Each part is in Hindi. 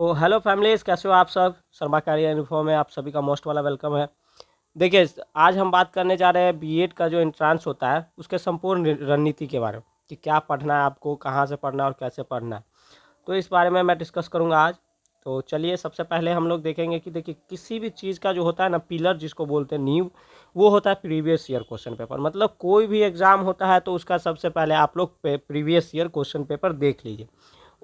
तो हेलो फैमिलीज़, कैसे हो आप सब। शर्मा कैरियर इन्फो में आप सभी का मोस्ट वाला वेलकम है। देखिए, आज हम बात करने जा रहे हैं बीएड का जो एंट्रांस होता है उसके संपूर्ण रणनीति के बारे में कि क्या पढ़ना है आपको, कहाँ से पढ़ना है और कैसे पढ़ना है। तो इस बारे में मैं डिस्कस करूँगा आज। तो चलिए, सबसे पहले हम लोग देखेंगे कि देखिए, किसी भी चीज़ का जो होता है ना, पिलर जिसको बोलते हैं, नींव, वो होता है प्रीवियस ईयर क्वेश्चन पेपर। मतलब कोई भी एग्ज़ाम होता है तो उसका सबसे पहले आप लोग प्रीवियस ईयर क्वेश्चन पेपर देख लीजिए।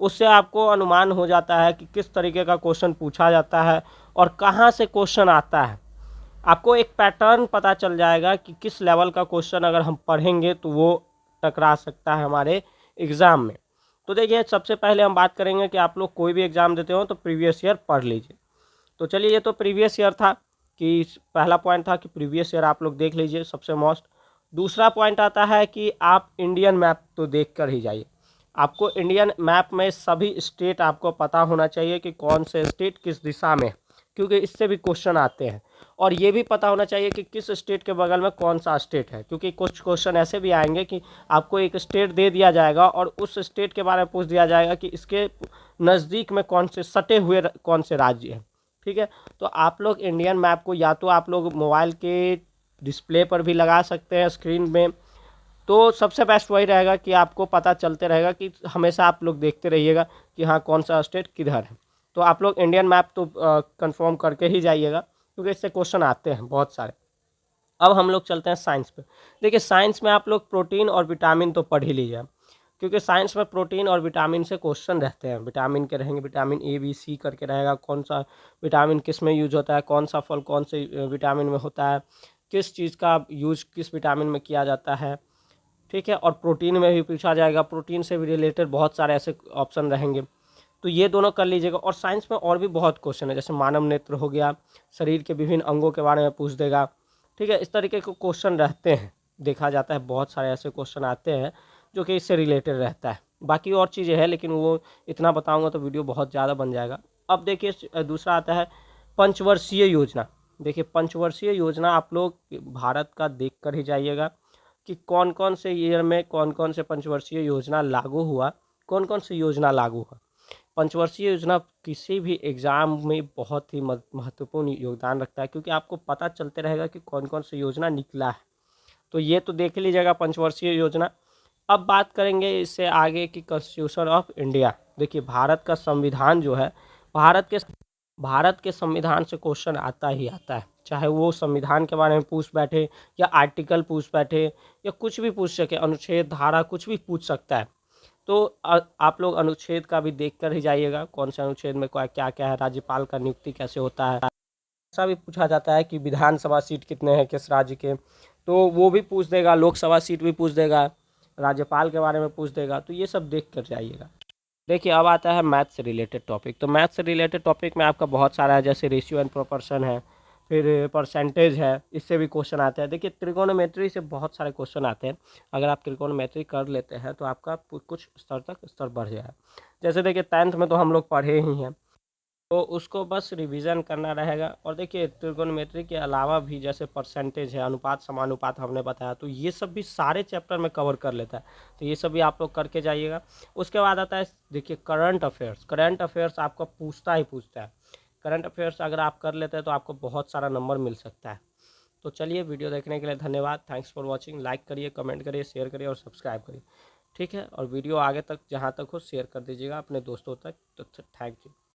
उससे आपको अनुमान हो जाता है कि किस तरीके का क्वेश्चन पूछा जाता है और कहाँ से क्वेश्चन आता है। आपको एक पैटर्न पता चल जाएगा कि किस लेवल का क्वेश्चन अगर हम पढ़ेंगे तो वो टकरा सकता है हमारे एग्ज़ाम में। तो देखिए, सबसे पहले हम बात करेंगे कि आप लोग कोई भी एग्ज़ाम देते हो तो प्रीवियस ईयर पढ़ लीजिए। तो चलिए, ये तो प्रीवियस ईयर था कि पहला पॉइंट था कि प्रीवियस ईयर आप लोग देख लीजिए, सबसे मोस्ट। दूसरा पॉइंट आता है कि आप इंडियन मैप तो देख कर ही जाइए। आपको इंडियन मैप में सभी स्टेट आपको पता होना चाहिए कि कौन से स्टेट किस दिशा में है, क्योंकि इससे भी क्वेश्चन आते हैं। और ये भी पता होना चाहिए कि किस स्टेट के बगल में कौन सा स्टेट है, क्योंकि कुछ क्वेश्चन ऐसे भी आएंगे कि आपको एक स्टेट दे दिया जाएगा और उस स्टेट के बारे में पूछ दिया जाएगा कि इसके नज़दीक में कौन से सटे हुए कौन से राज्य हैं। ठीक है, तो आप लोग इंडियन मैप को या तो आप लोग मोबाइल के डिस्प्ले पर भी लगा सकते हैं, स्क्रीन में। तो सबसे बेस्ट वही रहेगा कि आपको पता चलते रहेगा कि हमेशा आप लोग देखते रहिएगा कि हाँ, कौन सा स्टेट किधर है। तो आप लोग इंडियन मैप तो कंफर्म करके ही जाइएगा, क्योंकि इससे क्वेश्चन आते हैं बहुत सारे। अब हम लोग चलते हैं साइंस पे। देखिए, साइंस में आप लोग प्रोटीन और विटामिन तो पढ़ ही लीजिए, क्योंकि साइंस में प्रोटीन और विटामिन से क्वेश्चन रहते हैं। विटामिन के रहेंगे, विटामिन ए बी सी करके रहेगा, कौन सा विटामिन किस में यूज होता है, कौन सा फल कौन से विटामिन में होता है, किस चीज़ का यूज किस विटामिन में किया जाता है। ठीक है, और प्रोटीन में भी पूछा जाएगा, प्रोटीन से भी रिलेटेड बहुत सारे ऐसे ऑप्शन रहेंगे। तो ये दोनों कर लीजिएगा। और साइंस में और भी बहुत क्वेश्चन है, जैसे मानव नेत्र हो गया, शरीर के विभिन्न अंगों के बारे में पूछ देगा। ठीक है, इस तरीके के क्वेश्चन रहते हैं, देखा जाता है बहुत सारे ऐसे क्वेश्चन आते हैं जो कि इससे रिलेटेड रहता है। बाकी और चीज़ें हैं, लेकिन वो इतना बताऊंगा तो वीडियो बहुत ज़्यादा बन जाएगा। अब देखिए, दूसरा आता है पंचवर्षीय योजना। देखिए, पंचवर्षीय योजना आप लोग भारत का देख कर ही जाइएगा कि कौन कौन से ईयर में कौन कौन से पंचवर्षीय योजना लागू हुआ, कौन कौन सी योजना लागू हुआ। पंचवर्षीय योजना किसी भी एग्ज़ाम में बहुत ही महत्वपूर्ण योगदान रखता है, क्योंकि आपको पता चलते रहेगा कि कौन कौन सी योजना निकला है। तो ये तो देख लीजिएगा पंचवर्षीय योजना। अब बात करेंगे इससे आगे की कॉन्स्टिट्यूशन ऑफ इंडिया। देखिए, भारत का संविधान जो है, भारत के भारत के संविधान से क्वेश्चन आता ही आता है, चाहे वो संविधान के बारे में पूछ बैठे या आर्टिकल पूछ बैठे या कुछ भी पूछ सके, अनुच्छेद धारा कुछ भी पूछ सकता है। तो आप लोग अनुच्छेद का भी देख कर ही जाइएगा, कौन से अनुच्छेद में क्या क्या है, राज्यपाल का नियुक्ति कैसे होता है। ऐसा भी पूछा जाता है कि विधानसभा सीट कितने हैं किस राज्य के, तो वो भी पूछ देगा, लोकसभा सीट भी पूछ देगा, राज्यपाल के बारे में पूछ देगा। तो ये सब देख कर जाइएगा। देखिए, अब आता है मैथ से रिलेटेड टॉपिक। तो मैथ से रिलेटेड टॉपिक में आपका बहुत सारा है, जैसे रेशियो एंड प्रोपोर्शन है, फिर परसेंटेज है, इससे भी क्वेश्चन आते हैं। देखिए, त्रिकोणोमेट्री से बहुत सारे क्वेश्चन आते हैं। अगर आप त्रिकोणोमेट्री कर लेते हैं तो आपका कुछ स्तर तक स्तर बढ़ जाए। जैसे देखिए, 10th में तो हम लोग पढ़े ही हैं, तो उसको बस रिवीजन करना रहेगा। और देखिए, ट्रिगोनोमेट्री के अलावा भी जैसे परसेंटेज है, अनुपात समानुपात हमने बताया, तो ये सब भी सारे चैप्टर में कवर कर लेता है। तो ये सब भी आप लोग करके जाइएगा। उसके बाद आता है, देखिए, करंट अफेयर्स। करंट अफेयर्स आपको पूछता ही पूछता है। करंट अफेयर्स अगर आप कर लेते हैं तो आपको बहुत सारा नंबर मिल सकता है। तो चलिए, वीडियो देखने के लिए धन्यवाद। Thanks for watching. लाइक करिए, कमेंट करिए, शेयर करिए और सब्सक्राइब करिए। ठीक है, और वीडियो आगे तक जहाँ तक हो शेयर कर दीजिएगा अपने दोस्तों तक। तो थैंक यू।